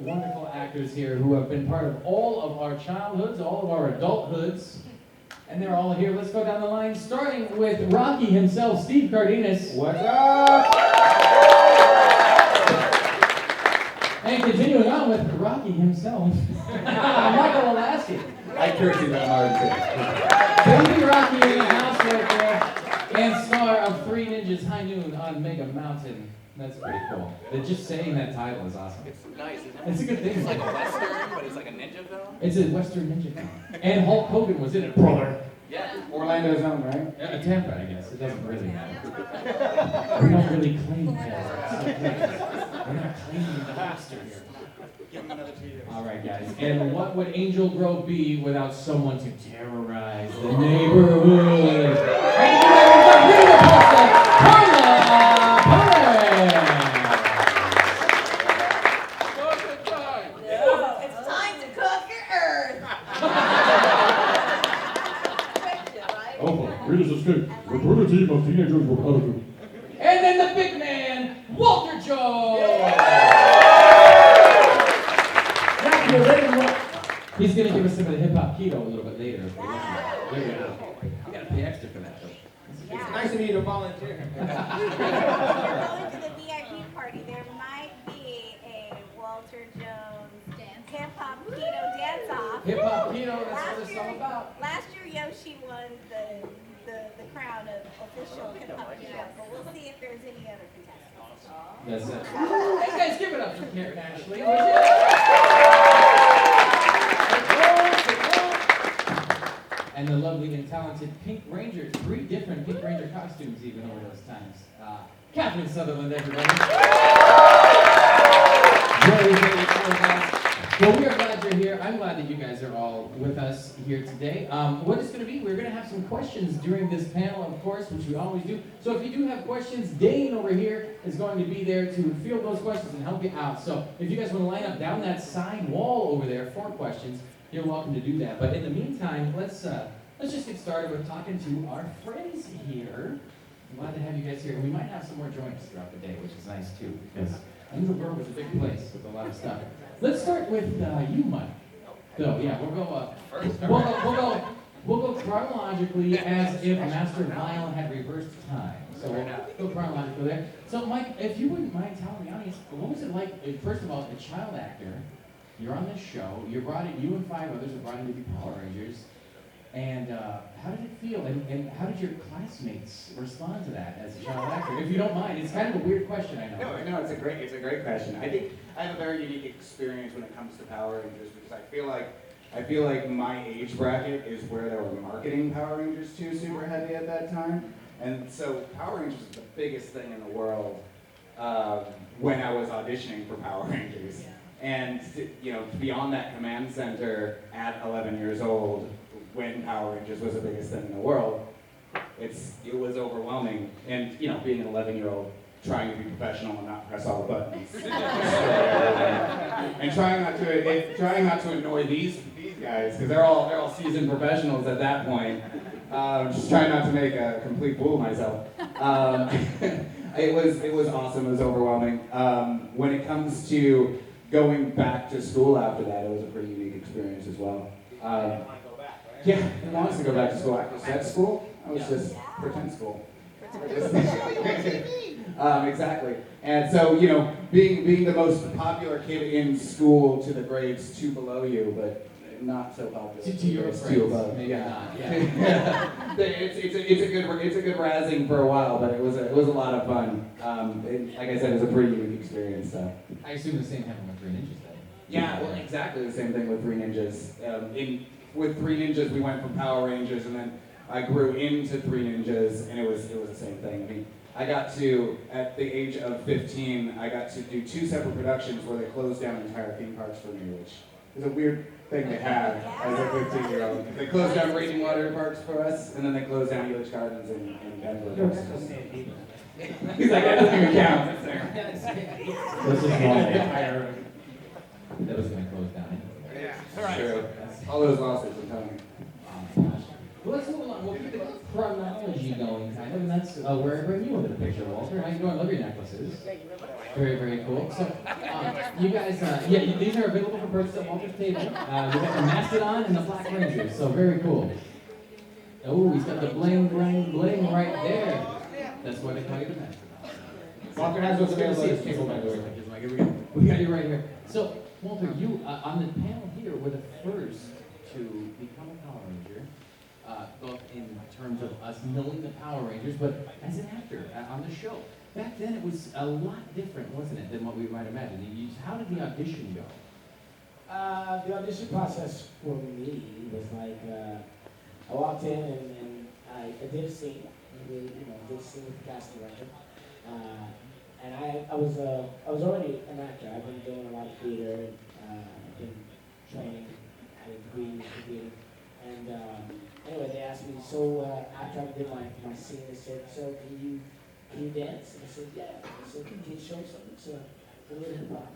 wonderful actors here who have been part of all of our childhoods, all of our adulthoods. And they're all here. Let's go down the line, starting with Rocky himself, Steve Cardenas. What's up? And continuing on with Rocky himself, Michael Alaski. I curse you that hard Baby Rocky in the house right there. And star of Three Ninjas High Noon on Mega Mountain. That's pretty cool. Just saying that title is awesome. It's nice, isn't it? It's a good thing. It's like a Western, but it's like a ninja film. It's a Western ninja film. And Hulk Hogan was in it, brother. Yeah. Orlando's own, right? Tampa, I guess. It doesn't really matter. We don't really claim that. It's okay. We're not claiming the master here. Give him another 2 years. All right, guys. And what would Angel Grove be without someone to terrorize the neighborhood? And you Carla, Perez. No, it's time to cook your earth. Oh, readers escape. Return a team of teenagers with attitude. And then the big man, Walter Joe. He's going to give us some of the hip-hop keto a little bit later. There we go. We got to pay extra for that, though. It's nice of you to volunteer. If you're going to the VIP party, there might be a Walter Jones hip-hop keto dance-off. Hip-hop keto, that's what it's all about. Last year, Yoshi won the crown of official hip-hop keto, but we'll see if there's any other contestants. That's it. Hey, guys, give it up for Karan Ashley. Would you? And the lovely and talented Pink Ranger, 3 different Pink Ranger costumes even over those times. Captain Sutherland, everybody. Very, very cool, guys. Well, we are glad you're here. I'm glad that you guys are all with us here today. What it's going to be, we're going to have some questions during this panel, of course, which we always do. So if you do have questions, Dane over here is going to be there to field those questions and help you out. So if you guys want to line up down that side wall over there for questions, you're welcome to do that. But in the meantime, let's just get started with talking to our friends here. I'm glad to have you guys here. We might have some more joints throughout the day, which is nice too, because Angel Grove is a big place with a lot of stuff. Let's start with you, Mike. So yeah, we'll go chronologically as if Master Lyle had reversed time. So we'll go chronologically there. So Mike, if you wouldn't mind telling the audience, what was it like? First of all, a child actor. You're on this show. You and 5 others are brought in to be Power Rangers. And how did it feel? And how did your classmates respond to that as a child actor? If you don't mind, it's kind of a weird question, I know. No, it's a great question. I think I have a very unique experience when it comes to Power Rangers because I feel like my age bracket is where they were marketing Power Rangers 2 super heavy at that time. And so Power Rangers is the biggest thing in the world when I was auditioning for Power Rangers. And to be on that command center at 11 years old, when Power Rangers was the biggest thing in the world, it was overwhelming. And being an 11-year-old, trying to be professional and not press all the buttons, and trying not to annoy these guys because they're all seasoned professionals at that point. Just trying not to make a complete fool of myself. It was awesome. It was overwhelming. When it comes to going back to school after that, it was a pretty unique experience as well. Yeah, I wanted to go back to school. At school, I was just pretend school. Exactly. And so, being the most popular kid in school to the grades 2 below you, but not so popular to your grades 2 above. Maybe not. Yeah. It's a good razzing for a while, but it was a lot of fun. Like I said, it was a pretty unique experience. So. I assume the same happened with 3 Ninjas then. Yeah, well, exactly the same thing with 3 Ninjas. With 3 Ninjas, we went from Power Rangers, and then I grew into 3 Ninjas, and it was the same thing. I mean, I got to, at the age of 15, I got to do 2 separate productions where they closed down entire theme parks for me, which is a weird thing to have as a 15-year-old. They closed down Raging Water parks for us, and then they closed down Village Gardens in Denver. He's like, that doesn't even count. This is normal. That was going to close down. Yeah, true. All those lawsuits, I'm telling you. Well, let's move along. We'll keep the chronology going. kind of, and that's where I bring you into the picture, Walter. How you doing? Love your necklaces. Very, very cool. So, you guys, these are available for purchase at Walter's table. We got the Mastodon and the Black Ranger, so very cool. Oh, he's got the bling, bling, bling right there. That's why they call you the Mastodon. Walter has those available at his table, by the way. Here we go. We got you right here. So, Walter, you on the panel here were the first to become a Power Ranger, both in terms of us knowing the Power Rangers, but as an actor on the show. Back then, it was a lot different, wasn't it, than what we might imagine? How did the audition go? The audition process for me was like, I walked in and I did a scene, did a scene with the casting director. And I was already an actor. I've been doing a lot of theater, I've been training, had a degree in theater. And anyway, they asked me, so after I did my scene, they said, so can you dance? And I said, yeah. I said, can you show something? So a little hip hop.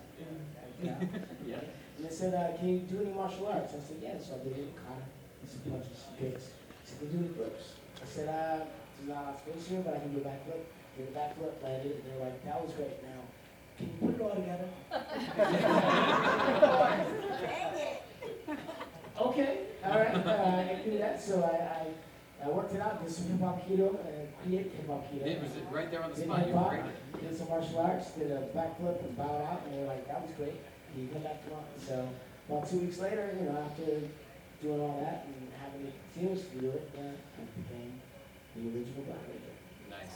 Yeah. And they said, can you do any martial arts? I said, yeah. So I did kata, some punches, some kicks. I said, can you do any flips? I said, I'm not off space here, but I can do a backflip. Did a backflip, landed, and they were like, that was great. Now, can you put it all together? Okay, all right, I can do that. So I worked it out, did some hip hop keto, created hip hop keto. It was right there on the Did spot. hip You were hop, great. did some martial arts, did a backflip and bowed out, and they were like, that was great. Can you come back tomorrow? So about 2 weeks later, after doing all that and having to continuously do it, I became the original Black Ranger. Nice.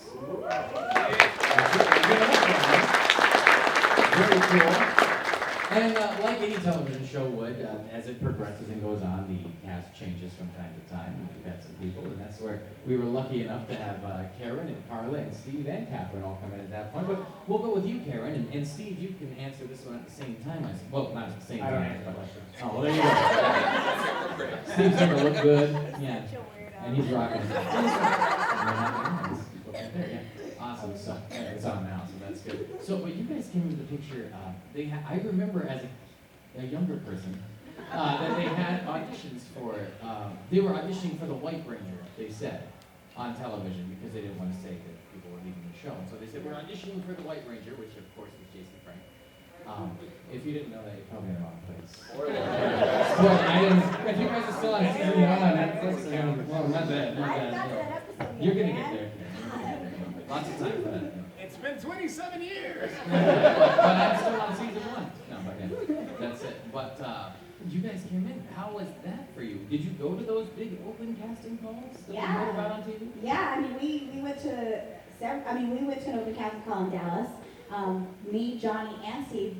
Very cool. And like any television show would, as it progresses and goes on, the cast changes from time to time. We've got some people, and that's where we were lucky enough to have Karan and Carla and Steve and Catherine all come in at that point. But we'll go with you, Karan, and Steve, you can answer this one at the same time. Well, not at the same I don't time. answer questions. Oh, well, there you go. Steve's going to look good. Yeah. And he's rocking. There, yeah. Awesome. So it's on now, so that's good. So, but you guys came into the picture. I remember as a younger person that they had auditions for. They were auditioning for the White Ranger. They said on television because they didn't want to say that people were leaving the show, and so they said we're auditioning for the White Ranger, which of course was Jason Frank. If you didn't know that, you're probably in the wrong place. If you guys are still on season 1 on Netflix, well, not that. You're gonna get there. Lots of time for that. It's been 27 years. But I'm still on season 1. No, but yeah, that's it. But you guys came in. How was that for you? Did you go to those big open casting calls that we heard about on TV? Yeah, I mean, we went to we went to an open casting call in Dallas. Me, Johnny, and Steve,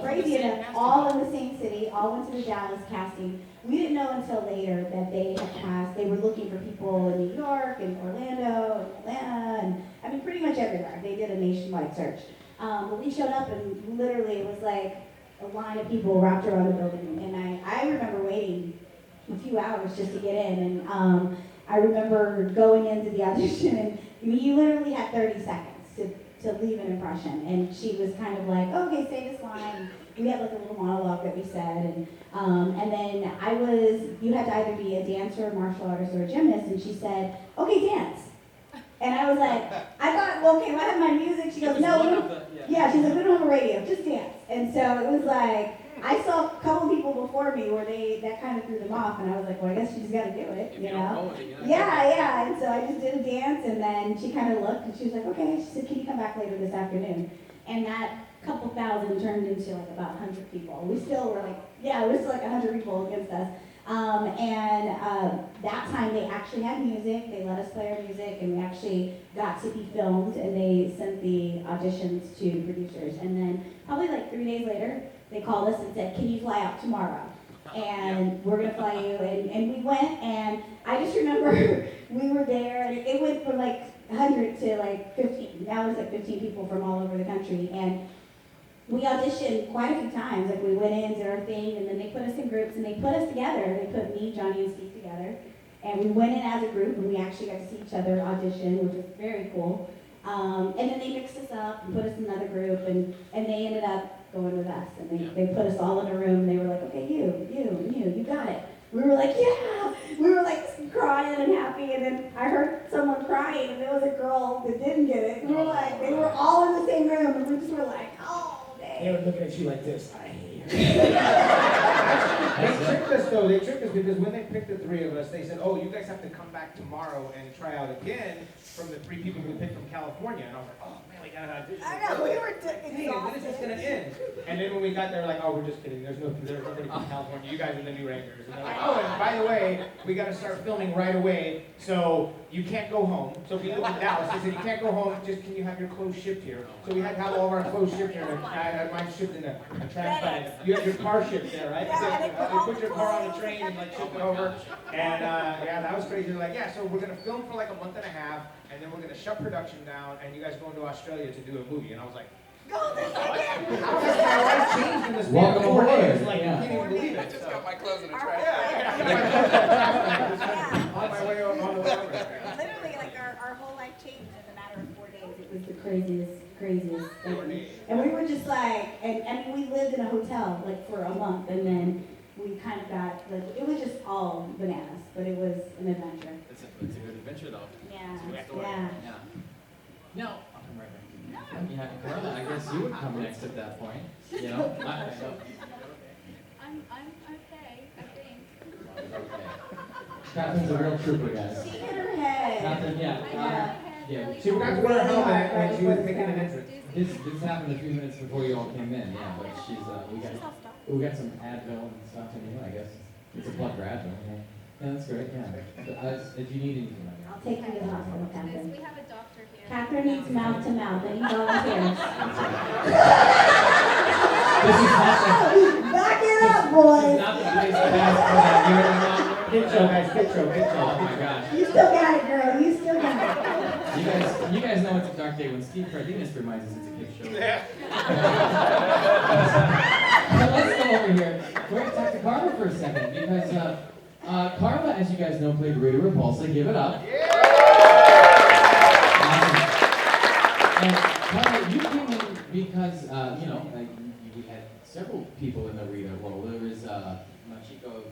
crazy enough, all in the same city, all went to the Dallas casting. We didn't know until later that they had cast. They were looking for people in New York and Orlando and Atlanta and pretty much everywhere. They did a nationwide search. But we showed up and literally it was like a line of people wrapped around the building. And I remember waiting a few hours just to get in. And I remember going into the audition and you literally had 30 seconds to leave an impression. And she was kind of like, oh, okay, say this line. We had like a little monologue that we said. And then you had to either be a dancer, martial artist, or a gymnast. And she said, okay, dance. And I was like, I thought, well, okay, do I have my music? She goes, no. Yeah, she's like, we don't have a radio, just dance. And so it was like, I saw a couple people before me where that kind of threw them off. And I was like, well, I guess you just got to do it, you know? Yeah. And so I just did a dance. And then she kind of looked and she was like, okay. She said, can you come back later this afternoon? And that couple thousand turned into like about 100 people. We still were like, we're still like 100 people against us. That time they actually had music. They let us play our music, and we actually got to be filmed. And they sent the auditions to producers. And then probably like 3 days later, they called us and said, "Can you fly out tomorrow?" And we're gonna fly you. And we went. And I just remember we were there, and it went from like 100 to like 15. Now it's like 15 people from all over the country. And we auditioned quite a few times. Like we went in, did our thing, and then they put us in groups and they put us together. They put me, Johnny, and Steve together. And we went in as a group and we actually got to see each other audition, which was very cool. And then they mixed us up and put us in another group and they ended up going with us. And they put us all in a room and they were like, okay, you got it. We were like, yeah, we were like crying and happy, and then I heard someone crying, and there was a girl that didn't get it. We were like, they were all in the same room, and we just were like, oh, They were dang. looking at you like this. I hate you. They tricked us though. They tricked us because when they picked the three of us, they said, "Oh, you guys have to come back tomorrow and try out again from the three people we picked from California." And I was like, "Oh man, we gotta audition." I know, we were Hey, when is this gonna end? And then when we got there, like, "Oh, we're just kidding. There's nobody from California. You guys are the new Rangers." And they're like, "Oh, and by the way, we gotta start filming right away. So you can't go home. So if you live in Dallas, they said you can't go home. Just can you have your clothes shipped here?" So we had to have all of our clothes shipped here. And I had mine shipped in a trash bag. You had your car shipped there, right? You put your car on the train and like ship it over. And yeah, that was crazy. They're like, yeah, so we're gonna film for like a month and a half, and then we're gonna shut production down, and you guys going to Australia to do a movie. And I was like, Go this again. how has my life changed in this Welcome span of 4 days? aboard. Like, Yeah. you can't even believe I it. just So. got my clothes in the Our trash. Yeah, on my way over. Literally, like our whole life changed in a matter of 4 days. It was the craziest thing. And we were just like, and I mean, we lived in a hotel like for a month, and then we kind of got like, it was just all bananas, but it was an adventure. It's a good adventure though. Yeah, It's a good story. yeah. Yeah. No, I'll come right back. Yeah, Carla, I guess you would come next at that point. You know? I'm okay, I think. Okay. Catherine's a real trooper, guys. She hit her head. Catherine, yeah. Yeah. Yeah. She forgot to wear a helmet when she was making an entrance. This happened a few minutes before you all came in, yeah, but she's, we got some Advil and stuff in here, I guess. It's a plug for Advil, yeah. Yeah, that's great, yeah. If you need anything, let me know. I'll take you to the hospital, Catherine. We have a doctor here. Catherine needs mouth to mouth, and he volunteers. This is not the, Back it up, this is boys. not the place to ask for that. You're not. Kid show, guys, kid show, kid show. Oh my gosh. You still got it, girl. You still got it. You guys know it's a dark day when Steve Cardenas reminds us it's a kid show. Yeah. But let's go over here. We're going to talk to Carla for a second because Carla, as you guys know, played Rita Repulsa. Give it up. And Carla, you came in because, you know, we had several people in the Rita role. There was Machiko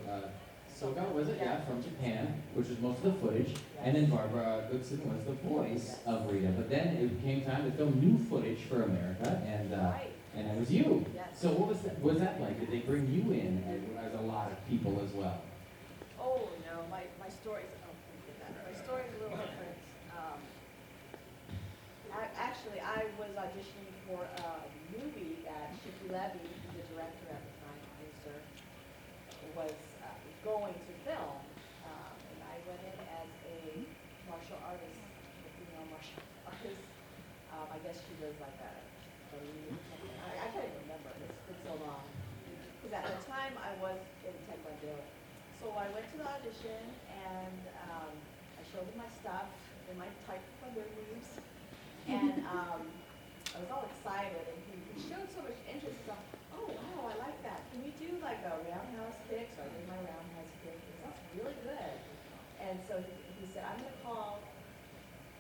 Soga, was it? Yeah, from Japan, which was most of the footage. And then Barbara Goodson was the voice of Rita. But then it came time to film new footage for America, and it was you. Yes. So what was that like? Did they bring you in as a lot of people as well? Oh, no, my story's, my story's a little different. Actually, I was auditioning for a movie that Shippy Levy, the director at the time, was going to film. And I went in as a martial artist, a female martial artist. I guess she was like a lead or something. I can't even remember. It's been so long. Because at the time, I was in Taekwondo. So I went to the audition, and I showed him my stuff in my Taekwondo moves. And I was all excited, and he showed so much interest. He's like, oh, wow, I like that. Can we do like a roundhouse kick? So I did my roundhouse kick. He goes, that's really good. And so he said, I'm going to call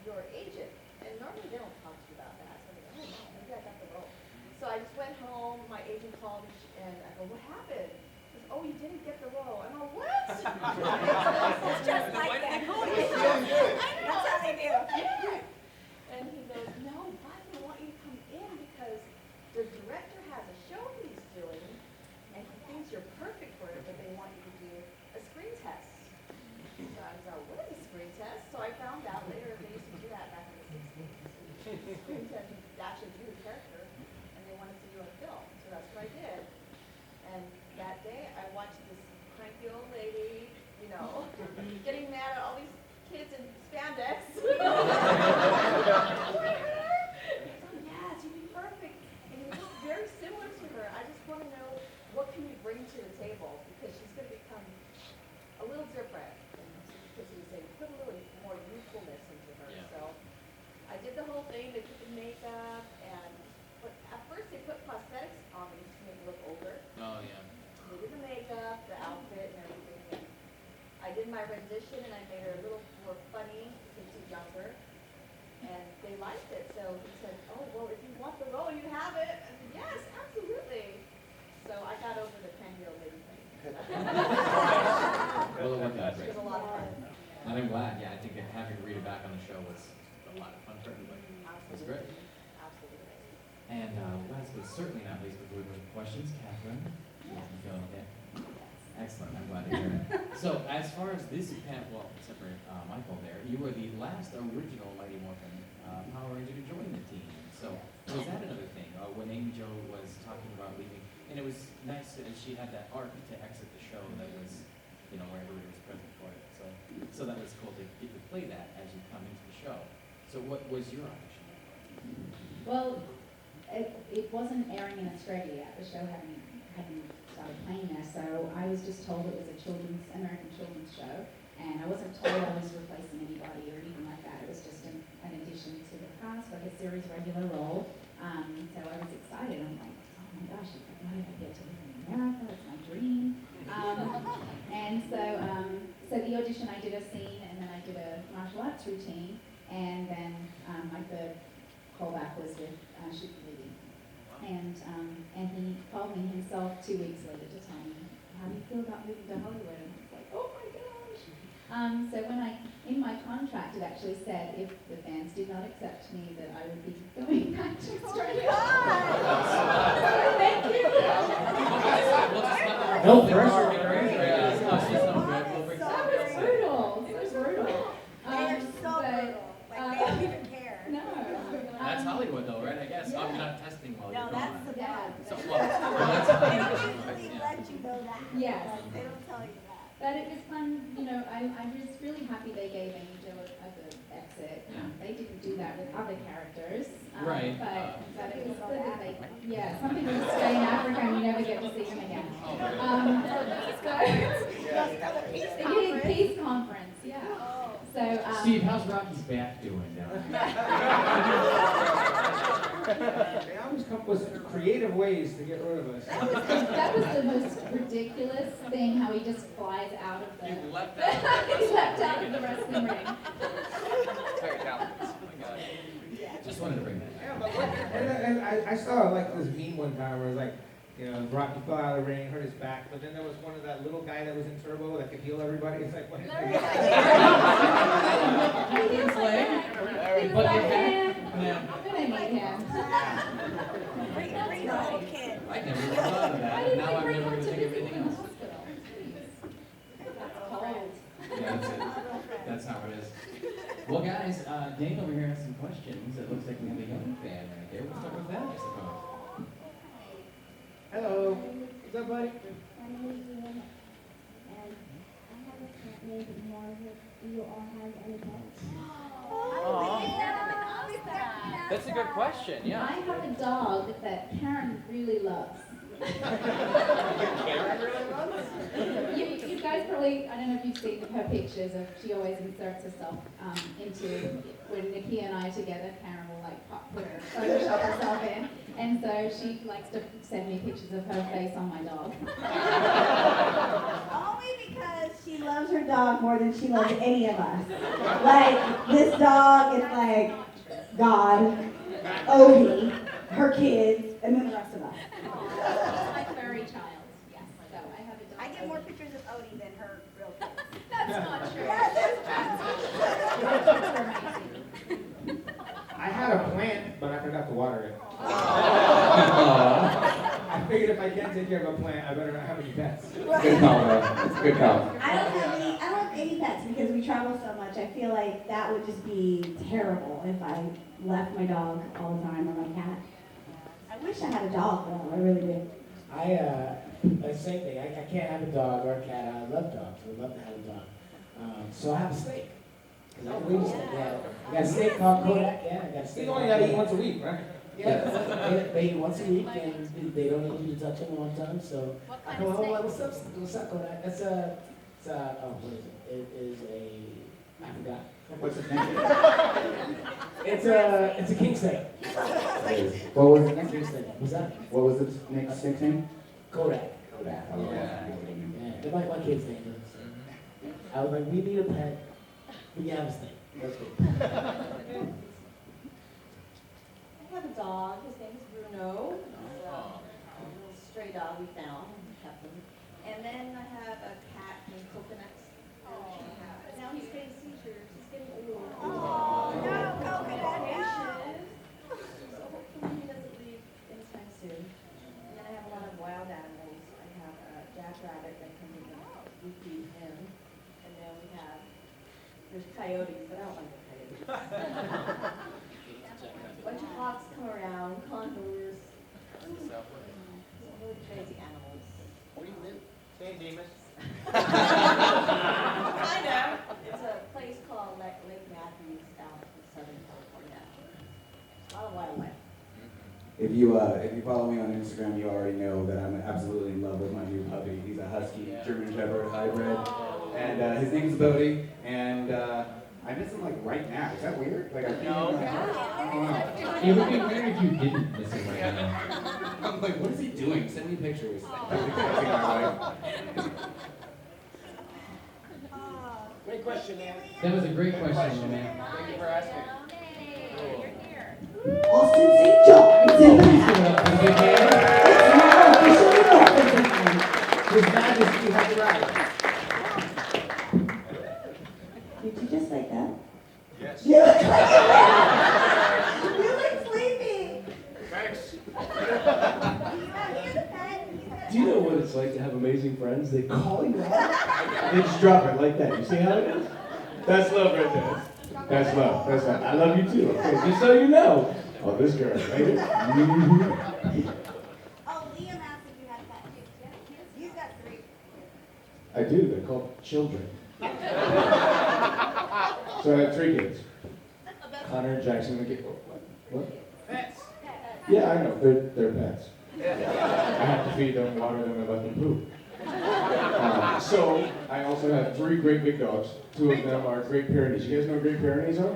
your agent. And normally they don't talk to you about that. So I was like, oh, no, maybe I got the role. So I just went home. My agent called me, and I go, what happened? He goes, oh, you didn't get the role. I'm like, what? It's just like that. That's how they do. Yeah. And he goes, no, but I want you to come in because the director has a show he's doing, and he thinks you're perfect for it, but they want you to do a screen test. So I was like, what is a screen test? So I found out later they used to do that back in the 60s. Screen test, you actually do the character, and they wanted to do a film. So that's what I did. And that day, I watched this cranky old lady, you know, getting mad at all these kids in spandex. Yes, you'd be perfect. And you're just very similar to her. I just want to know what can you bring to the table because she's going to become a little different. Because he was saying, put a little more youthfulness into her. Yeah. So I did the whole thing. They put the makeup, but at first they put prosthetics on me to make me look older. Oh yeah. They did the makeup, the outfit, and everything. And I did my rendition, and I made her a little more funny because she's younger. And they liked it. So he said, oh, well, if you want the role, you have it. I said, yes, absolutely. So I got over the cranky old lady thing. Well, it worked out It great. was a And I'm glad, yeah, I think that having to read it back on the show was a lot of fun for everybody. It was great. Absolutely. And last but certainly not least, before we go to questions, Catherine, you feeling okay? Excellent, I'm glad to hear it. So as far as this panel, well, separate Michael there, you were the last original Mighty Morphin Power Ranger to join the team. So was that another thing? When Amy Jo was talking about leaving, and it was nice that she had that arc to exit the show that was, you know, where everybody was present for it. So that was cool to get to play that as you come into the show. So what was your audition? Well, it wasn't airing in Australia yet. The show hadn't started playing there, so I was just told it was a American children's show, and I wasn't told I was replacing anybody or anything like that. It was just an addition to the cast, like a series regular role. So I was excited. I'm like, oh my gosh, why did I get to live in America? It's my dream. And so the audition, I did a scene, and then I did a martial arts routine, and then my third callback was with Shooting Levy. And he called me himself 2 weeks later to tell me, how do you feel about moving to Hollywood? And I was like, oh my gosh. So in my contract, it actually said if the fans did not accept me, that I would be going back to Australia. Thank you. No pressure. That was brutal. It was brutal. They're so But, brutal. Like, they don't even care. No. That's Hollywood though, right? I guess. Yeah. I'm not testing while No, you're that's gone. the Yeah. bad. So, They well, that's don't usually yeah. let you know that. Yes. Like, they don't tell you that. But it was fun, you know, I was really happy they gave Amy Jo a good exit. Yeah. They didn't do that with other characters. Right, But it was good that they, yeah, some people just stay in Africa and you never get to see them again. Oh, right. Just tell the peace So, conference. peace conference, yeah. Oh. So, Steve, how's Rocky's back doing down there? They always come up with creative ways to get rid of us. that was the most ridiculous thing, how he just flies out of the... You leapt out. he leapt out of the wrestling ring. Very talented. Oh my God. Just wanted to bring that. Yeah, but and I saw like this meme one time where it was like, you know, Rocky fell out of the ring, hurt his back, but then there was one of that little guy that was in Turbo that could heal everybody. It's like, what is that? He was like, But I'm you gonna had- meet him. Bring the whole kid. I never even thought of that. Why And didn't now they I'm bring never him going to to think of visit anything him in else. hospital? That's cold. Yeah, that's it. That's how it is. Well, guys, Dane over here has some questions. It looks like we have a young fan right there. We'll start with that, I suppose. Hello. What's up, buddy? My name is Ian, and I have a cat named Margaret. Do you all have any pets? That's a good question, I have a dog that Karen really loves. You guys probably, I don't know if you've seen her pictures of, she always inserts herself into, when Nikki and I are together, Karen will like put Photoshop herself in. And so she likes to send me pictures of her face on my dog. Only because She loves her dog more than she loves any of us. Like, this dog is like God, Odie, her kids, and then the rest of us. My furry child, yes. So I have a dog. I get more pictures of Odie than her real kids. That's not true. I had a plant, but I forgot to water it. I figured if I can't take care of a plant, I better not have any pets. Good call, man. Good call. I don't have any pets because we travel so much. I feel like that would just be terrible if I left my dog all the time or my cat. I wish I had a dog though, I really do. Same thing. I can't have a dog or a cat. I love dogs. I would love to have a dog. So I have a snake. 'Cause I can read a snake. Yeah. I got a snake called Kodak. Yeah, I got a snake. You only gotta eat once a week, right? Yeah, they eat once a week, and they don't need you to touch them all the time. So What I kind come of home snake? like, what's up, Kodak? It's what is it? It is I forgot. What's his name? It's a king snake. What was the King next? snake. What's that? What was the next snake's name? Kodak. Kodak. Yeah, they're like my kids' names. I was like, we need a pet. We have a snake. That's good. I have a dog, his name is Bruno. He's a little stray dog we found and kept him. And then I have a cat named Coconut. Now he's getting coyotes, but I don't like the coyotes. Bunch of hawks come around, condors, really crazy animals. Where do you live? San Dimas. Kind of. It's a place called Lake Matthews down in Southern California. A lot of wildlife. If you follow me on Instagram, you already know that I'm absolutely in love with my new puppy. He's a husky German Shepherd hybrid, and his name's Bodie. And I miss him like right now. Is that weird? Like I feel It would be weird if you didn't miss it right now. I'm like, what is he doing? Send me pictures. I'm texting my wife. Great question, man. That was a great question, man. Thank you for asking. Austin St. John is in the house. His Majesty has arrived. Did you just like that? Yes. You look like you look sleepy. Thanks. Do you know what it's like to have amazing friends? They call you out. They just drop it like that. You see how it is? That's love right there. That's love. That's love. I love you too. Okay, just so you know. Oh, this girl, right? Oh, Liam asked if you had pet kids. You've got 3. I do. They're called children. So I have 3 kids. Connor, Jackson, and Kate. What? Pets. Yeah, I know. They're pets. I have to feed them, water them, and let them poop. So I also have 3 great big dogs. 2 of them are Great Pyrenees. You guys know what Great Pyrenees are?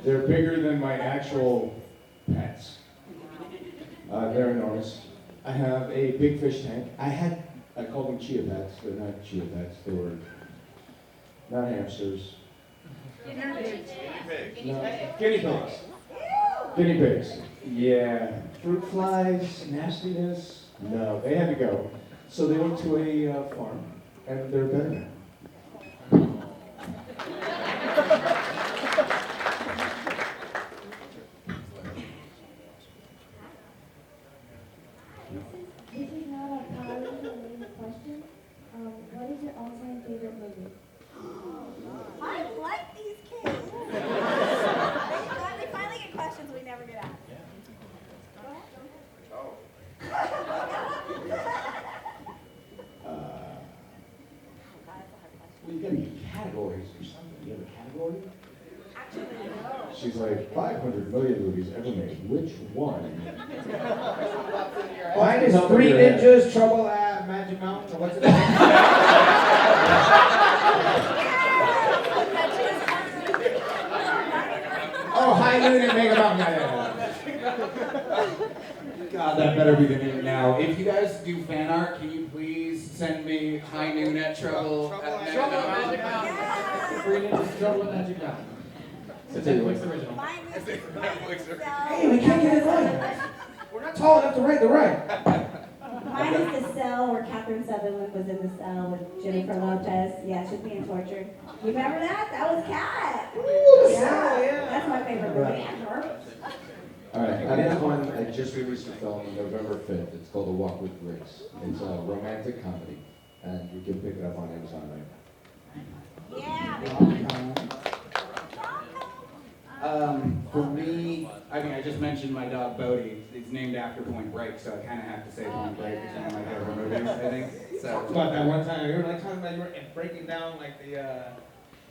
They're bigger than my actual pets. They're enormous. I have a big fish tank. I called them chia pets. They're not chia pets. They were not hamsters. No, guinea pigs. Guinea pigs. Yeah. Fruit flies, nastiness. No, they had to go. So they went to a farm, and they're better now. This is not a power-related question. What is your all-time favorite movie? I like these kids. They finally get questions we never get asked. Go ahead. Well, you gotta get categories or something. You have a category? Actually, no. She's like, 500 million movies ever made. Which one? Mine is Top of 3 your head. Ninjas, Trouble at Magic Mountain, or what's it called? Oh, High Noon and Mega Mountain. Yeah. God, that better be the name now. If you guys do fan art, can you please send me High Noon at Trouble at Magic Mountain? 3 Ninjas Trouble at Magic Mountain. It's a Netflix original. Mine is Hey, we can't get it right. We're not tall enough to ride the ride. Mine is The Cell, where Catherine Sutherland was in the cell with Jennifer Lopez. Yeah, she's being tortured. You remember that? That was Cat. Yeah. That's my favorite movie. All right, I have one. I just released a film on November 5th. It's called A Walk with Grace. It's a romantic comedy, and you can pick it up on Amazon right now. Yeah. For me, I mean, I just mentioned my dog Bodie. He's named after Point Break, so I kind of have to say Point Break. It's one of my favorite movies, I think. So. About that one time, you were like talking about you were breaking down like the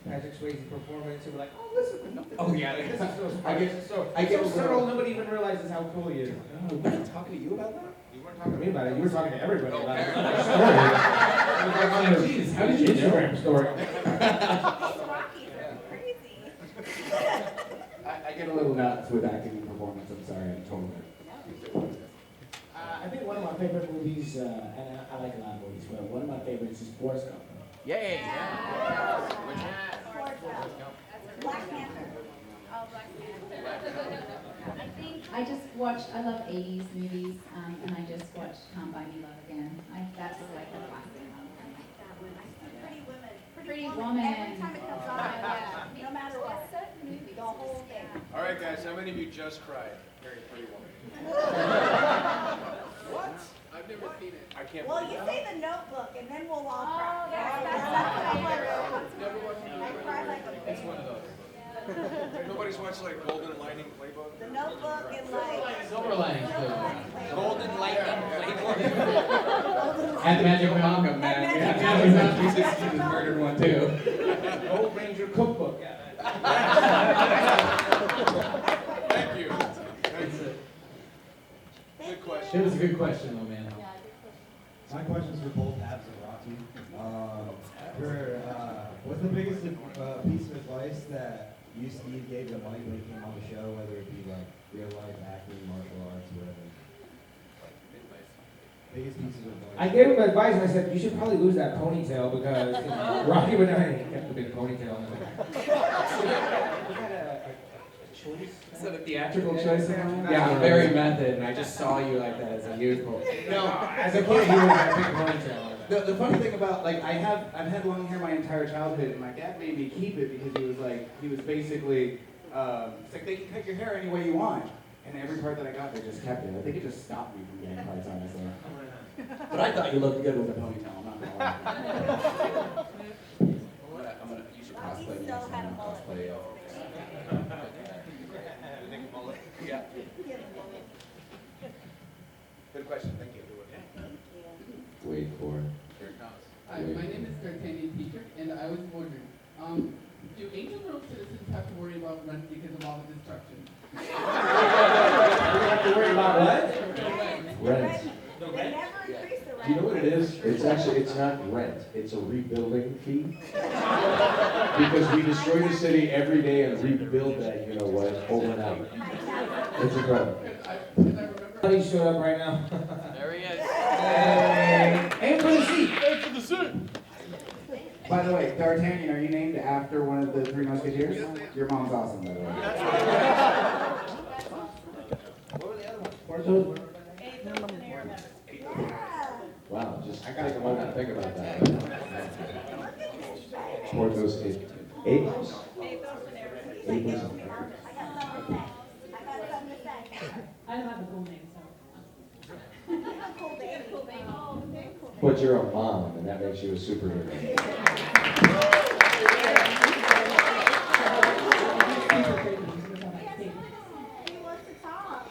Patrick Swayze performance. You were like, oh, listen. Oh yeah, This is so I get I get so subtle. Nobody even realizes how cool he is. Oh, were you talking to you about that? You weren't talking to me about it. You were talking to everybody about it. Oh, It was like on your Jeez, how did you know? Instagram story. Rocky, crazy. I get a little nuts with acting and performance. I'm sorry, I'm totally. I think one of my favorite movies, and I like a lot of movies, but one of my favorites is Forrest Gump. Yay! Black Panther. Oh, Black Panther. I just watched, I love 80s movies, and I just watched Can't Buy Me Love Again. That's like a classic. Pretty Women. Pretty Woman. Every time it comes on, yeah. No matter what. The whole thing. All right, guys, how many of you just cried? Very Pretty Woman. What? I've never seen it. I can't Well, believe you that. say The Notebook, and then we'll all Oh, cry. that's Never watched it. I cry like a It's baby. one of those. Nobody's watched like Golden Lightning Playbook? The Notebook and like. Silver Lining, Silver too. Lining Playbook. Golden Lightning Playbook. And Magic Mountain. man. And Yeah, Magic Magic Mountain. Mountain. Jesus, Jesus murdered one too. Gold Ranger Cookbook. Thank you. Good question. It was a good question, though, man. My question's for both Abs and Rocky. What's the biggest piece of advice that you, Steve, gave to Mike when he came on the show, whether it be like real life, acting, martial arts, whatever? Biggest piece of advice. I gave him advice and I said, you should probably lose that ponytail because Rocky would have kept the big ponytail. We had a choice. Is that a theatrical choice of mine? Yeah, Yeah, very method, and I just saw you like that as a youthful. No, as a kid, he would have had a big ponytail. The funny thing about, like, I've had long hair my entire childhood, and my dad made me keep it because he was basically, it's like, they can cut your hair any way you want. And every part that I got, they just kept it. I think it just stopped me from getting parts, honestly. But I thought you looked good with a ponytail, I'm not gonna lie. You should cosplay me next time. Cosplay, yeah. Good question, thank you. Wait for it. Hi, my name is Cardenas teacher, and I was wondering, do Angel Grove citizens have to worry about rent because of all the destruction? We have to worry about what? Rent. They never increase the rent. Do you know what it is? It's not rent, it's a rebuilding fee. Because we destroy the city every day and rebuild that, you know what, overnight. It's incredible. Somebody showed up right now. There he is. Aim for the seat. Aim for the suit. By the way, D'Artagnan, are you named after one of the Three Musketeers? Your mom's awesome, by the way. What were the other ones? Porthos? Wow, just take a moment to think about that. Porthos, eight. I got something to say. I don't have a cool name, so. Cool baby. But you're a mom, and that makes you a superhero. He wants to talk.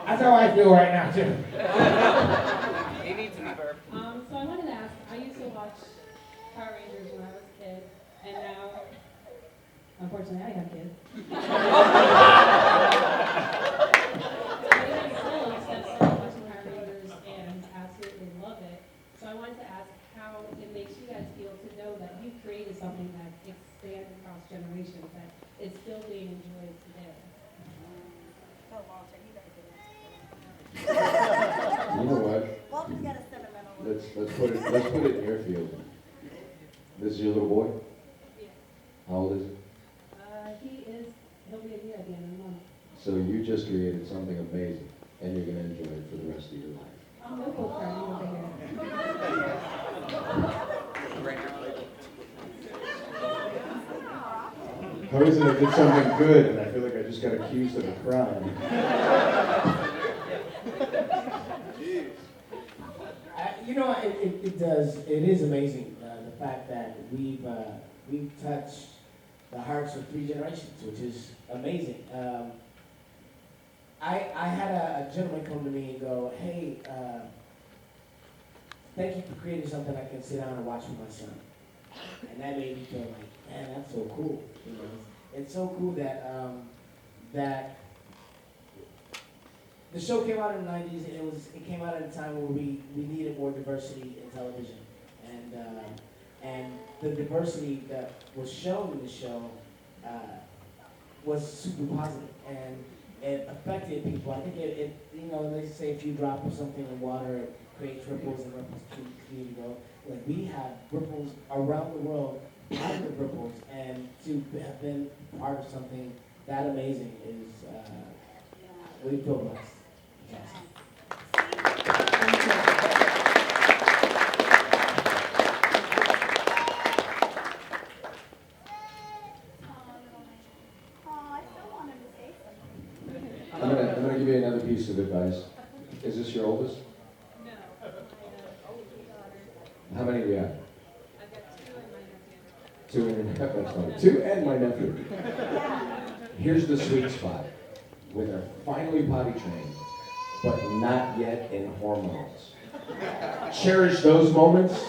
That's how I feel right now, too. He needs to be burped. So I wanted to ask, I used to watch Power Rangers when I was a kid, and now, unfortunately, I have kids. I have siblings that started watching Power Rangers and absolutely love it. So I wanted to ask how it makes you guys feel to know that you created something that expands across generations, that is still being enjoyed today. Go, Walter, you gotta do You know what? it. Walter's got a sentimental one. Let's put it in your field. This is your little boy? Yeah. How old is he? He'll be a year at the end of the month. So you just created something amazing, and you're gonna enjoy it for the rest of your life. I'm no cool crying over here. How is it I did something good, and I feel like I just got accused of a crime? You know, it does. It is amazing the fact that we've touched the hearts of 3 generations, which is amazing. I had a gentleman come to me and go, "Hey, thank you for creating something I can sit down and watch with my son." And that made me feel like, man, that's so cool. You know, it's so cool that that the show came out in the 90s, and it came out at a time where we needed more diversity in television. And the diversity that was shown in the show was super positive, and it affected people. I think it you know, they say if you drop something in water, it creates ripples and ripples continue to go. Like, we have ripples around the world, positive ripples, and to have been part of something that amazing is, we feel blessed. Yes. Oh, I still want him to say something. I'm gonna give you another piece of advice. Is this your oldest? No, my oldest daughter. How many do you have? I've got two and my nephew. Two and that's fine. Two and my nephew. Here's the sweet spot. When they're finally potty trained, but not yet in hormones. Cherish those moments,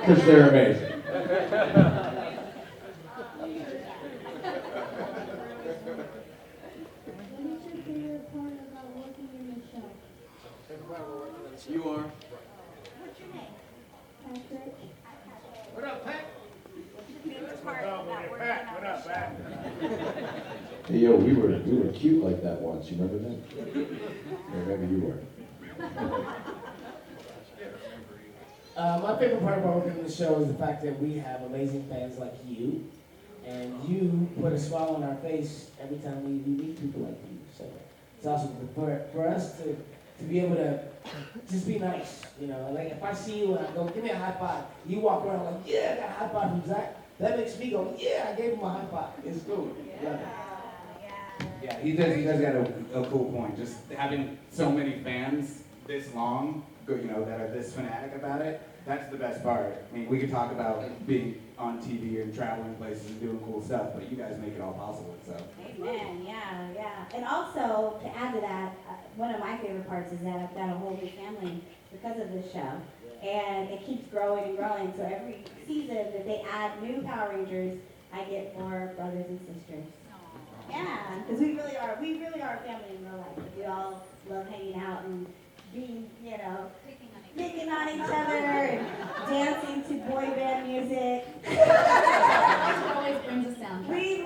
because they're amazing. What is your favorite part about working in the show? You are. What's your name? Patrick? What up, Pat? What's your favorite part about working on the show? Hey, yo, we were cute like that once. You remember that? Or maybe you were. My favorite part about working on the show is the fact that we have amazing fans like you, and you put a smile on our face every time we meet people like you. So it's awesome for us to be able to just be nice, you know. Like if I see you and I go, give me a high five, you walk around like, yeah, I got a high five from Zach. That makes me go, yeah, I gave him a high five. It's cool. Love it. Yeah, he does got a cool point. Just having so many fans this long, that are this fanatic about it, that's the best part. I mean, we could talk about being on TV and traveling places and doing cool stuff, but you guys make it all possible, so. Amen, yeah. And also, to add to that, one of my favorite parts is that I've got a whole new family because of this show. And it keeps growing and growing, so every season that they add new Power Rangers, I get more brothers and sisters. Yeah, because we really are a family in real life. We all love hanging out and being, picking on each other and dancing to boy band music. It always brings us down. We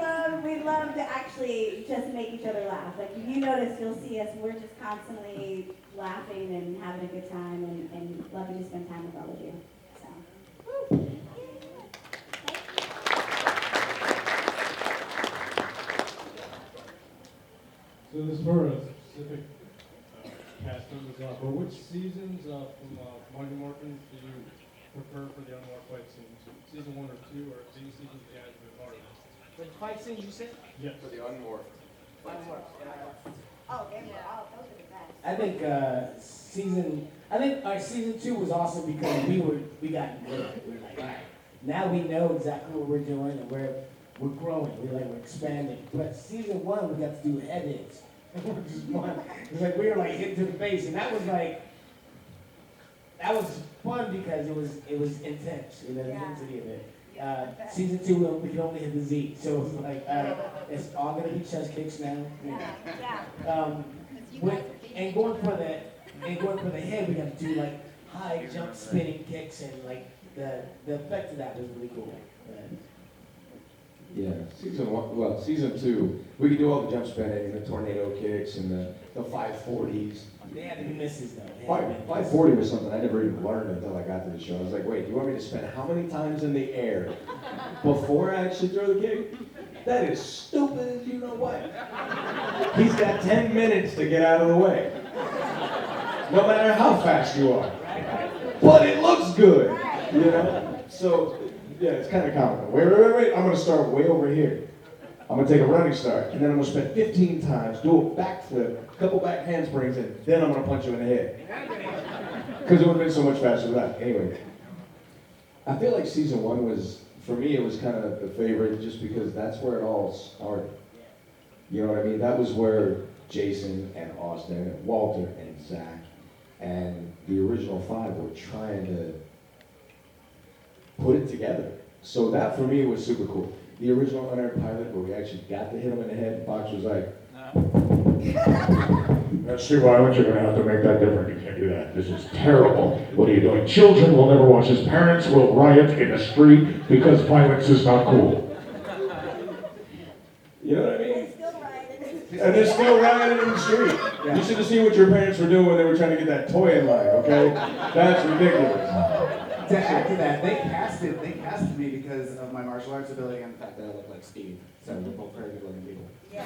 love to actually just make each other laugh. Like if you notice, you'll see us, we're just constantly laughing and having a good time and loving to spend time with all of you. So. So this is for a specific cast members, but which seasons from Mighty Morphin do you prefer for the unmarked fight scenes? Season 1 or 2, or any seasons you guys have been part of? For the fight scenes, you said? Yes. For the unmorphed. Unmorphed, Oh, those are the best. I think season 2 was awesome because we got good. We were like, all right, now we know exactly what we're doing and we're growing. We're expanding. But season 1 we got to do head hits, which is fun. It's like we were like hit to the face, and that was fun because it was intense. The intensity of it. Season 2 we could only hit the Z, so it was like it's all gonna be chest kicks now. And going for the head, we got to do like high jump spinning kicks, and like the effect of that was really cool. Yeah, season 2, we could do all the jump spinning and the tornado kicks and the 540s. They had to be misses though. 540 was something I never even learned until I got to the show. I was like, wait, you want me to spin how many times in the air before I actually throw the kick? That is stupid as you know what. He's got 10 minutes to get out of the way. No matter how fast you are. But it looks good, So, yeah, it's kind of comical. Wait. I'm going to start way over here. I'm going to take a running start, and then I'm going to spin 15 times, do a backflip, a couple back handsprings, and then I'm going to punch you in the head. Because it would have been so much faster than that. Anyway, I feel like season 1 was, for me, it was kind of the favorite just because that's where it all started. You know what I mean? That was where Jason and Austin and Walter and Zach and the original 5 were trying to put it together. So that for me was super cool. The original unaired pilot where we actually got to hit him in the head, Fox was like, That's too violent, you're gonna have to make that different. You can't do that. This is terrible. What are you doing? Children will never watch this. Parents will riot in the street because violence is not cool. You know what I mean? And they're still rioting in the street. Yeah. You should have seen what your parents were doing when they were trying to get that toy in line, okay? That's ridiculous. To add to that, they casted me because of my martial arts ability and the fact that I look like Steve. So we're both very good looking people. They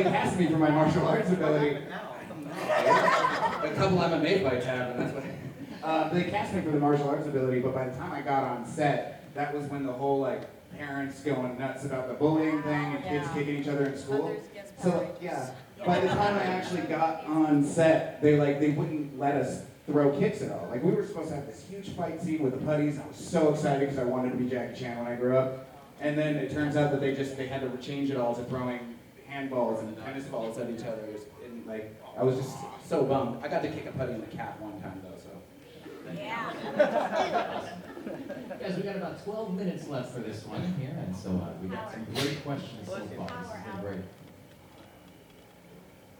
cast me for my martial arts ability. A couple MMA fights happened, that's what. They cast me for the martial arts ability, but by the time I got on set, that was when the whole parents going nuts about the bullying thing and kids kicking each other in school. So yeah, by the time I actually got on set, they wouldn't let us throw kicks at all. Like we were supposed to have this huge fight scene with the putties. I was so excited because I wanted to be Jackie Chan when I grew up. And then it turns out that they had to change it all to throwing handballs and tennis balls at each other. And like I was just so bummed. I got to kick a putty in the calf one time though, so. Yeah. Guys, we got about 12 minutes left for this one here, and so we got some great questions so far. This has been great.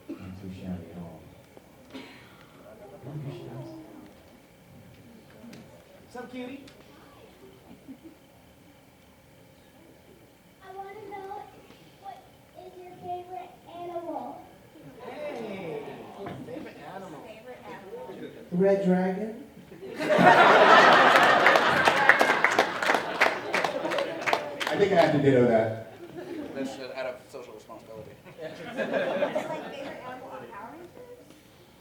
Not too shabby at all. What's up, cutie? I want to know what is your favorite animal? Hey, favorite animal. Favorite animal. Red dragon? I think I have to ditto that. That's out of social responsibility. It's like favorite animal on Power Rangers?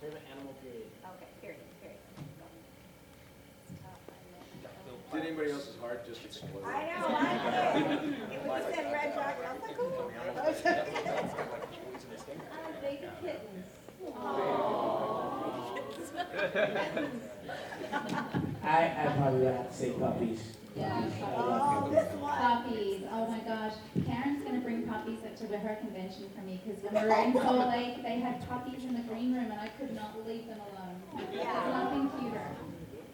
Favorite animal period. Okay, period. Did anybody else's heart just explode? I know, I did. It was just said red dragon, I was like, ooh. Baby kittens. I probably would have to say puppies. Yeah, Oh, this one. puppies. Oh my gosh. Karen's gonna bring puppies up to her convention for me because when we were in Salt Lake, they had puppies in the green room and I could not leave them alone. There's nothing cuter.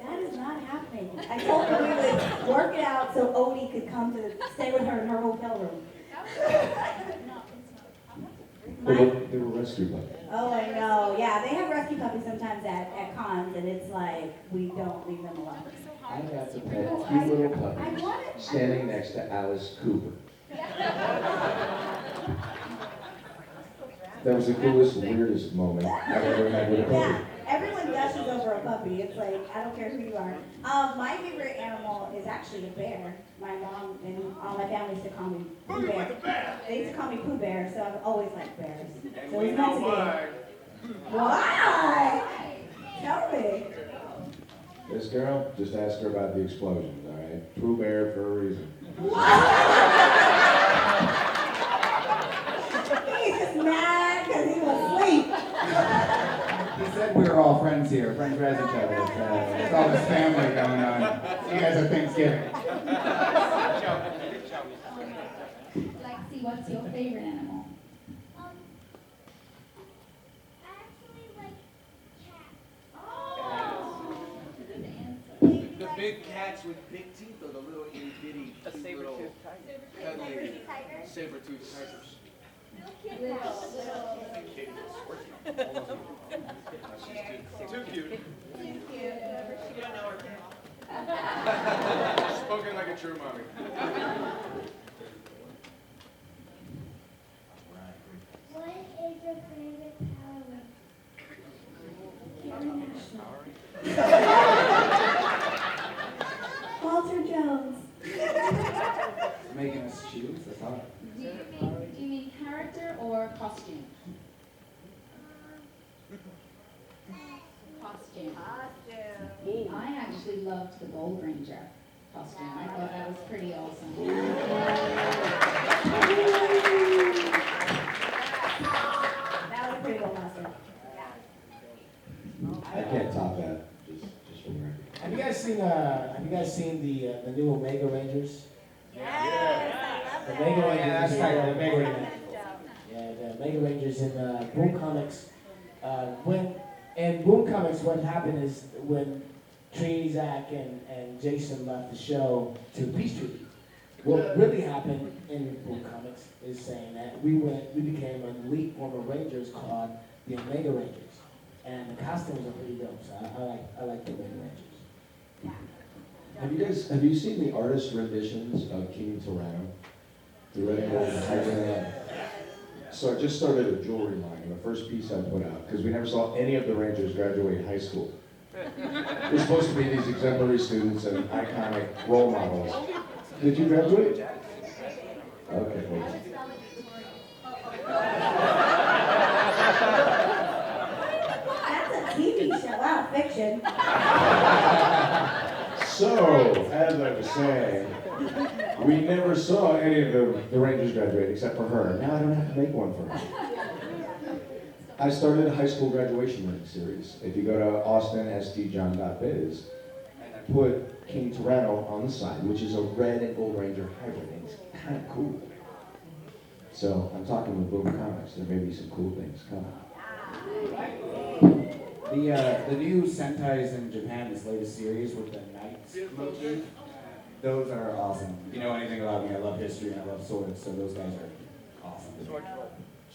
That is not happening. I told her we would work it out so Odie could come to stay with her in her hotel room. They were rescue puppies. Oh, I know. Yeah, they have rescue puppies sometimes at cons, and it's like, we don't leave them alone. I got to pet two little puppies standing next to Alice Cooper. That was the coolest, weirdest moment I've ever had with a Yeah, puppy. everyone gushes over a puppy. It's like, I don't care who you are. My favorite animal is actually a bear. My mom and all my family used to call me Pooh Bear. They used to call me Pooh Bear, so I've always liked bears. So it's meant to be. Why? Tell me. This girl, just ask her about the explosions, all right? Pooh Bear for a reason. He's just mad because he was asleep. He said we were all friends here, friends who has each other. There's all this family going on. See you guys at Thanksgiving. Lexi, what's your favorite animal? I actually like cats. The big cats with big teeth or the little itty bitty little cuddly saber-toothed tigers? Too cute. Spoken like a true mommy. What is your favorite power? Walter Jones. Making us choose, that's hard. Do you mean character or costume? Costume. I actually loved the Gold Ranger costume. I thought that was pretty awesome. That was a pretty cool costume. I can't top that, just for the record. Have you guys seen the new Omega Rangers? The Omega Rangers. Yeah, that's right, the Omega Rangers. Yeah, the Omega Rangers in Boom Comics. In Boom Comics, what happened is when Trini, Zach, and Jason left the show to Peace Treaty, what really happened in Boom Comics is saying that we became an elite form of Rangers called the Omega Rangers. And the costumes are pretty dope, so I like the Omega Rangers. Have you seen the artist renditions of King Tyranno? The Red and Gold Tiger? So I just started a jewelry line, and the first piece I put out, because we never saw any of the Rangers graduate high school. They're supposed to be these exemplary students and iconic role models. Did you graduate? Okay, well. That's a TV show, wow, fiction. So, as I was saying, we never saw any of the Rangers graduate except for her. Now I don't have to make one for her. I started a high school graduation ring series. If you go to austinstjohn.biz, and I put King Tyranno on the side, which is a red and gold ranger hybrid, and it's kind of cool. So I'm talking with Boom Comics. There may be some cool things coming. The new Sentais in Japan, this latest series with the knights motif, those are awesome. If you know anything about me, I love history and I love swords, so those guys are awesome.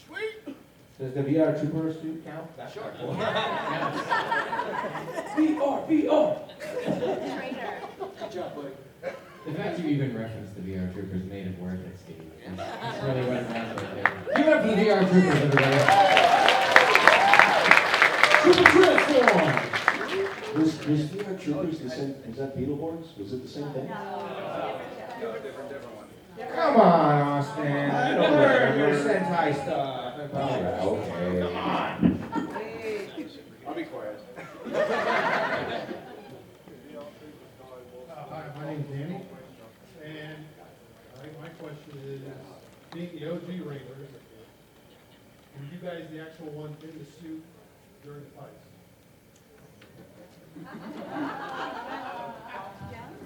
Sweet. Does the VR Trooper suit count? That's sure. Cool. VR. Good job, buddy. The fact you even referenced the VR Troopers made it worth it, Steve. It's really went around right there. Give it up for the VR Troopers, everybody. Super Transform! Was VR Troopers the same? Is that Beetleborgs? Was it the same thing? No, different one. Come on, Austin. I don't learn your Sentai stuff. Okay. Come on. I'll be quiet. Hi, my name's Danny, and my question is, being the OG Rangers, were you guys the actual one in the suit during the fights?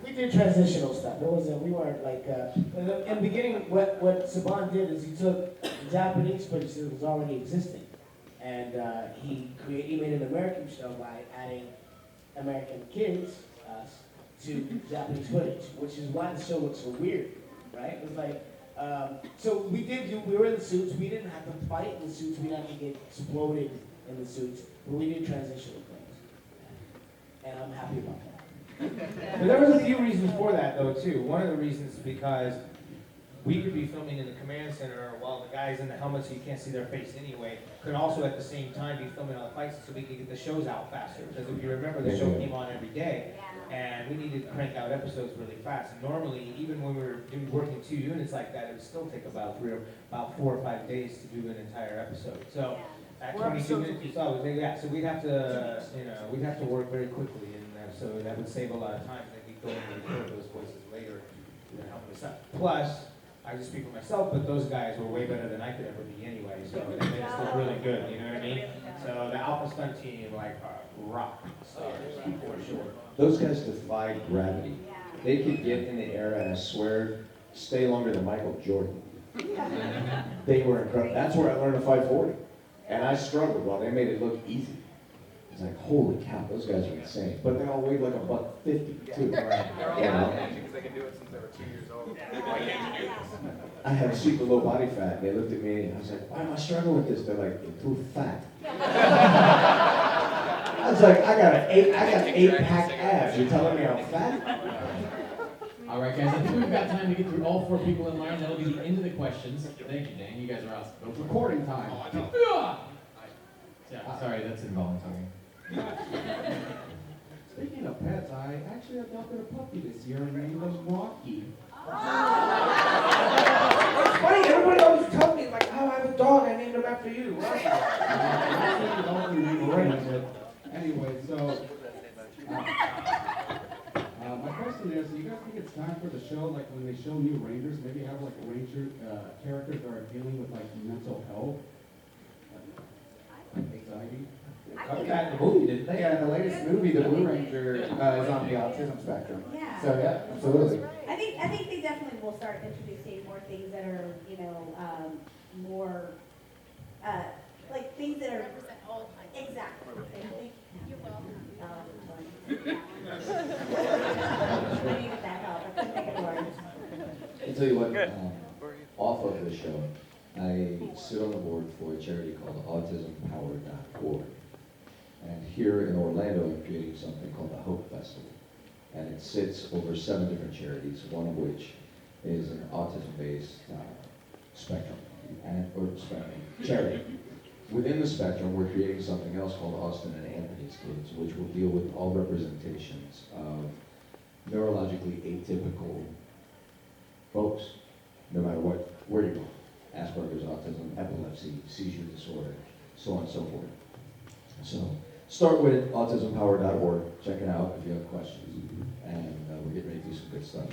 We did transitional stuff. It wasn't, we weren't like, in the beginning, what Saban did is he took the Japanese footage that was already existing, and he made an American show by adding American kids, us, to Japanese footage, which is why the show looks so weird, right? It was like, so we were in the suits, we didn't have to fight in the suits, we didn't have to get exploded in the suits, but we did transitional things. And I'm happy about that. But there was a few reasons for that, though, too. One of the reasons is because we could be filming in the command center while the guys in the helmets, so you can't see their face anyway, could also at the same time be filming on the fights so we could get the shows out faster. Because if you remember, the show came on every day, and we needed to crank out episodes really fast. And normally, even when we were working 2 units like that, it would still take about 4 or 5 days to do an entire episode. So at 22 minutes, you saw, so we'd have to work very quickly, and so that would save a lot of time. Then we'd go and record those voices later to help us out. Plus, I just speak for myself, but those guys were way better than I could ever be anyway, so they made us look really good, you know what I mean? So the Alpha Stunt team, like, rock stars, for sure. Those guys defied gravity. They could get in the air, and I swear, stay longer than Michael Jordan. They were incredible. That's where I learned to fight 40. And I struggled while they made it look easy. It's like, holy cow, those guys are insane. But they all weighed like $150 too. They're all because they can do it since they were 2 years old. Why can't you do this? I had super low body fat. They looked at me and I was like, why am I struggling with this? They're like, improve fat. I was like, I got 8-pack abs. You're telling me I'm fat? All right, guys, I think we've got time to get through all 4 people in line. That'll be the end of the questions. Thank you, Dan. You guys are awesome. It's recording time. Sorry, that's involuntary. Speaking of pets, I actually adopted a puppy this year and named him Rocky. It's funny, everybody always tells me, like, oh, I have a dog, I named him after you. Anyway, so my question is, do you guys think it's time for the show, like when they show new Rangers, maybe have like Ranger characters that are dealing with like mental health, anxiety? Covered that in the movie, didn't they? Yeah, in the latest movie, the Blue Ranger is on the autism spectrum. Yeah. So yeah, absolutely. I think they definitely will start introducing more things that are, more, like things that are. Exactly. You're welcome. I needed that help. I couldn't think of words. I'll tell you what, off of the show, I sit on the board for a charity called autismpower.org. And here in Orlando, I'm creating something called the Hope Festival. And it sits over 7 different charities, one of which is an autism-based spectrum, charity. Within the spectrum, we're creating something else called Austin and Anthony's Kids, which will deal with all representations of neurologically atypical folks, no matter where you go. Asperger's, autism, epilepsy, seizure disorder, so on and so forth. So start with autismpower.org. Check it out if you have questions. And we're getting ready to do some good stuff.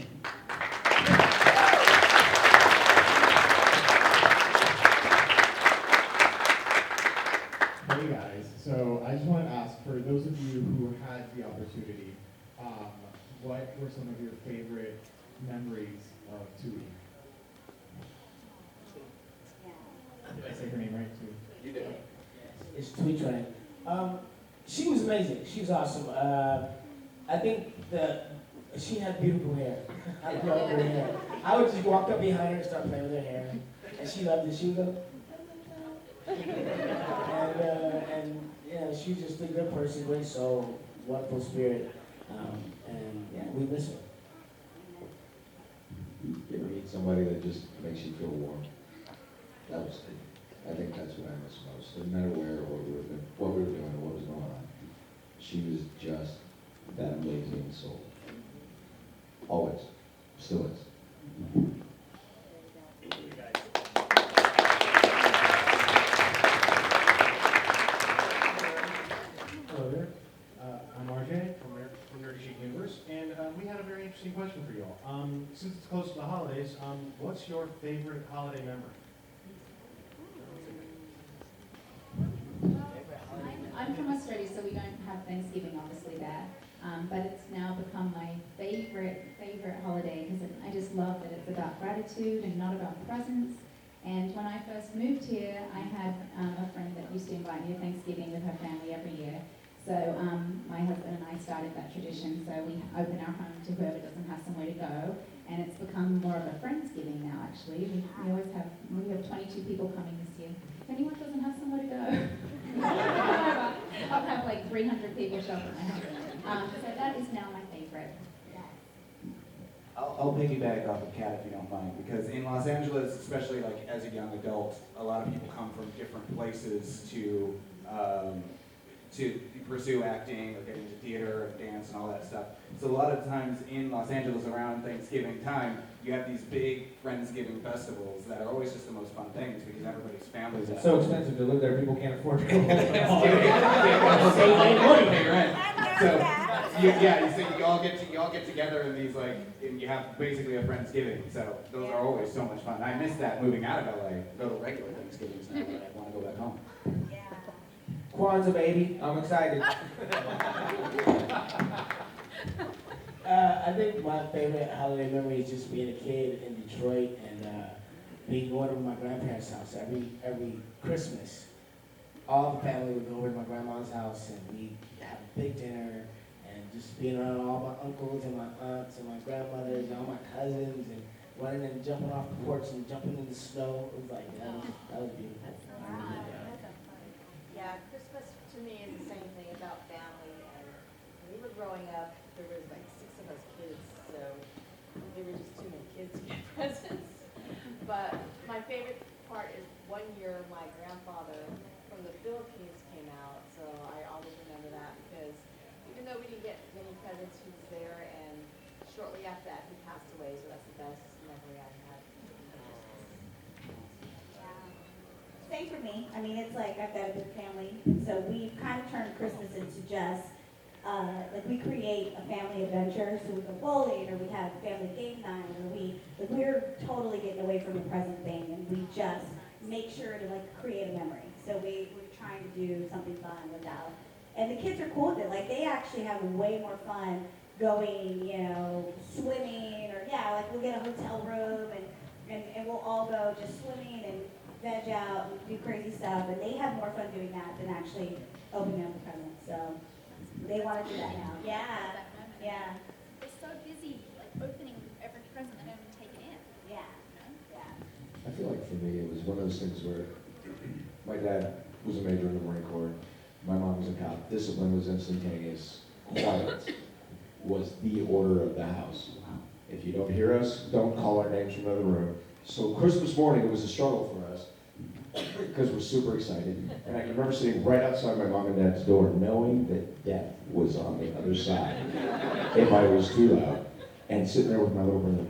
It's tweet trending. She was amazing. She was awesome. I think she had beautiful hair. I loved her hair. I would just walk up behind her and start playing with her hair, and she loved it. She would go, and yeah, she's just a good person, great soul, wonderful spirit, and yeah, we miss her. You ever meet somebody that just makes you feel warm? That was it. I think that's what I miss most. No matter where or what we were doing or what was going on, she was just that amazing soul. Always. Still is. Hello there. I'm RJ from Nerdy Chic Universe, and we had a very interesting question for you all. Since it's close to the holidays, what's your favorite holiday memory? I'm from Australia, so we don't have Thanksgiving obviously there. But it's now become my favorite holiday because I just love that it's about gratitude and not about presents. And when I first moved here, I had a friend that used to invite me to Thanksgiving with her family every year. So my husband and I started that tradition. So we open our home to whoever doesn't have somewhere to go. And it's become more of a Friendsgiving now, actually. We have 22 people coming this year. If anyone doesn't have somewhere to go, I'll have like 300 people show up at my house. So that is now my favorite. I'll piggyback off of Kat if you don't mind, because in Los Angeles, especially like as a young adult, a lot of people come from different places to pursue acting or get into theater and dance and all that stuff. So a lot of times in Los Angeles around Thanksgiving time, you have these big Friendsgiving festivals that are always just the most fun things because everybody's families. It's so expensive to live there, people can't afford to go home. So you all get together in these and you have basically a Friendsgiving. So those are always so much fun. I miss that moving out of LA. Go to regular Thanksgivings now, but I want to go back home. Kwanzaa, baby. I'm excited. I think my favorite holiday memory is just being a kid in Detroit and being going over to my grandparents' house every Christmas. All the family would go over to my grandma's house and we'd have a big dinner and just being around all my uncles and my aunts and my grandmothers and all my cousins and running and jumping off the porch and jumping in the snow. It was like, that was beautiful. Yeah, Christmas to me is the same thing about family. And when we were growing up, there was like 6 of us kids, so there were just too many kids to get presents. But my favorite part is one year my grandfather from the Philippines came out, so I always remember that because even though we didn't get many presents, he was there, and shortly after that he passed away, so that's the best memory I've had. Same for me. I mean, it's like I've got a big family, so we kind of turned Christmas into just like we create a family adventure. So we go bowling, or we have family game night, or we're totally getting away from the present thing, and we just make sure to create a memory. So we're trying to do something fun with that, and the kids are cool with it. Like they actually have way more fun going, swimming, or we'll get a hotel room and we'll all go just swimming and veg out and do crazy stuff, and they have more fun doing that than actually opening up the presents. So they want to do that now. Yeah. They're so busy opening every present they don't even take it in. Yeah. I feel like for me, it was one of those things where my dad was a major in the Marine Corps. My mom was a cop. Discipline was instantaneous. Quiet was the order of the house. If you don't hear us, don't call our names from another room. So Christmas morning, it was a struggle for us because we're super excited. And I can remember sitting right outside my mom and dad's door knowing that death was on the other side if I was too loud. And sitting there with my little brother,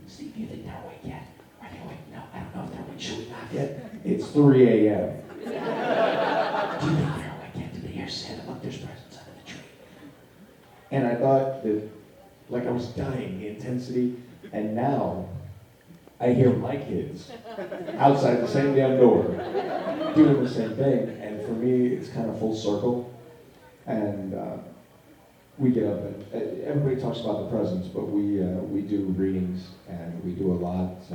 Steve, do you think they're awake yet? Are they awake? No, I don't know if they're awake. Should we knock yet? It's 3 a.m. Do you think they're awake yet? Did they hear Santa? Look, there's presents under the tree. And I thought that, I was dying, the intensity. And now, I hear my kids outside the same damn door doing the same thing, and for me, it's kind of full circle. And we get up, and everybody talks about the presents, but we do readings, and we do a lot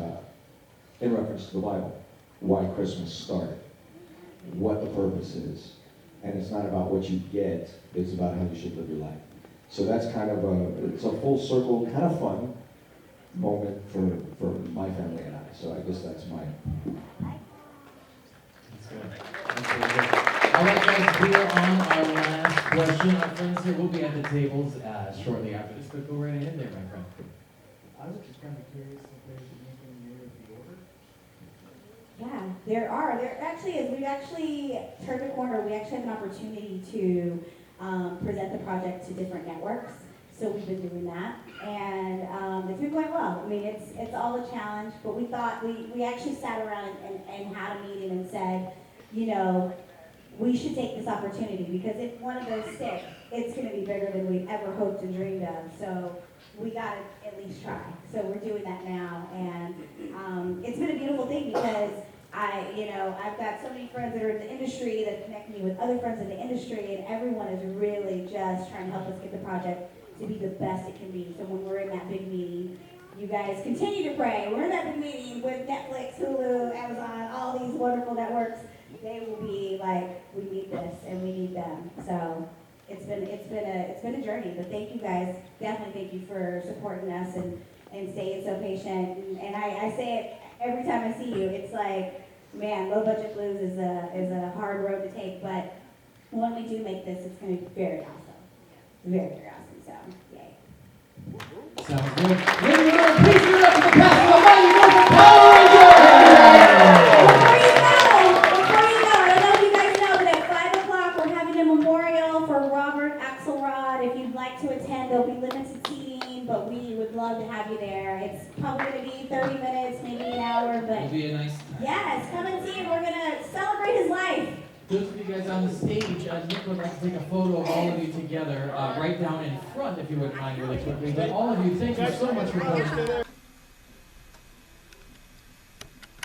in reference to the Bible, why Christmas started. what the purpose is. And it's not about what you get, it's about how you should live your life. So that's kind of it's a full circle, kind of fun moment for my family and I. So I guess that's my. That's good. That's really good. All right, guys, we are on our last question. Our friends here will be at the tables shortly after this, but go right ahead there, my friend. I was just kind of curious if there's anything new with the order. Yeah, there are. There actually is. We've actually turned a corner. We actually have an opportunity to present the project to different networks. So we've been doing that, and it's been going well. I mean, it's all a challenge, but we thought we actually sat around and had a meeting and said, you know, we should take this opportunity because if one of those stick, it's going to be bigger than we ever hoped and dreamed of. So we got to at least try. So we're doing that now, and it's been a beautiful thing because I've got so many friends that are in the industry that connect me with other friends in the industry, and everyone is really just trying to help us get the project to be the best it can be. So when we're in that big meeting, you guys continue to pray. We're in that big meeting with Netflix, Hulu, Amazon, all these wonderful networks. They will be like, we need this and we need them. So it's been a journey. But thank you guys. Definitely thank you for supporting us and staying so patient. And I say it every time I see you. It's like, man, low budget blues is a hard road to take. But when we do make this, it's going to be very awesome. Very, very awesome. So, yay. Sounds good. Ladies and gentlemen, please give it up for the cast of the Mighty Morphin Power Rangers! Before you go, I don't know if you guys know, but at 5 o'clock we're having a memorial for Robert Axelrod. If you'd like to attend, there'll be limited seating, but we would love to have you there. It's probably going to be 30 minutes, maybe an hour, but It'll be a nice time. yes, come and see him. We're going to celebrate his life. Those of you guys on the stage, Nick would like to take a photo of all of you together, right down in front, if you wouldn't mind, really quickly. But all of you, thank you so much for coming.